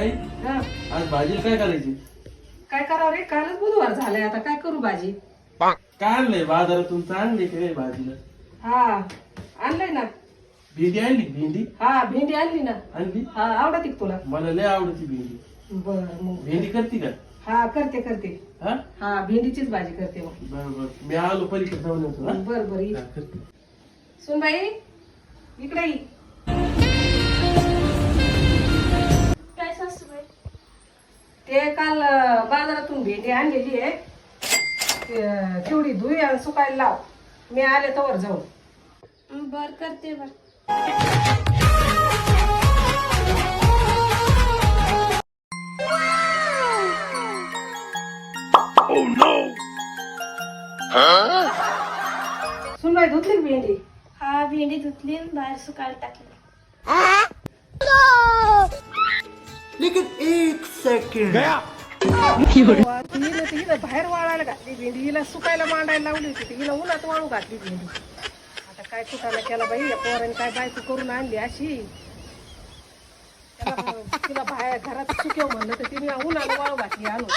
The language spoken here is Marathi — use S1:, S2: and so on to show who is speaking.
S1: ताई
S2: हा.
S1: आज भाजीला काय करायची?
S2: काय करावं रे, कालच बुधवार झालाय, आता काय करू भाजी?
S1: काय आणलंय बाजारातून? आणली काय भाजीला?
S2: हा आणलंय ना.
S1: भेंडी आणली? भेंडी
S2: हा भेंडी आणली ना.
S1: आणली?
S2: हा आवडती का तुला?
S1: मला लय आवडती भेंडी.
S2: बर मग
S1: भेंडी करते का?
S2: हा करते करते.
S1: हा
S2: हा भेंडीचीच भाजी करते मग.
S1: बर बर, मी आलो पलीकडे जाऊन येतो. हा?
S2: बर बर
S1: हा, करते.
S2: सुनबाई इकडे ये.
S3: काय सासूबाई?
S2: ते काल बाजारातून भेंडी आणलेली आहे, तेवढी धुई आणि सुकायला लाव. मी आले तवर जाऊन.
S3: बर करते बर.
S2: सुनबाई धुतली का भेंडी?
S3: हा भेंडी धुतली आणि बाहेर सुकायला टाकली.
S2: हिला बाहेर वाळायला घातली भेंडी, हिला सुकायला मांडायला लावली होती, हिला उन्हात वाळू घातली भेंडी. आता काय कुठाला केला बाई या पोराने, काय बायको करून आणली अशी. तिला बाहेर घरात सुकेव म्हणलं तर तिने उन्हाला वाळू घातली आणून.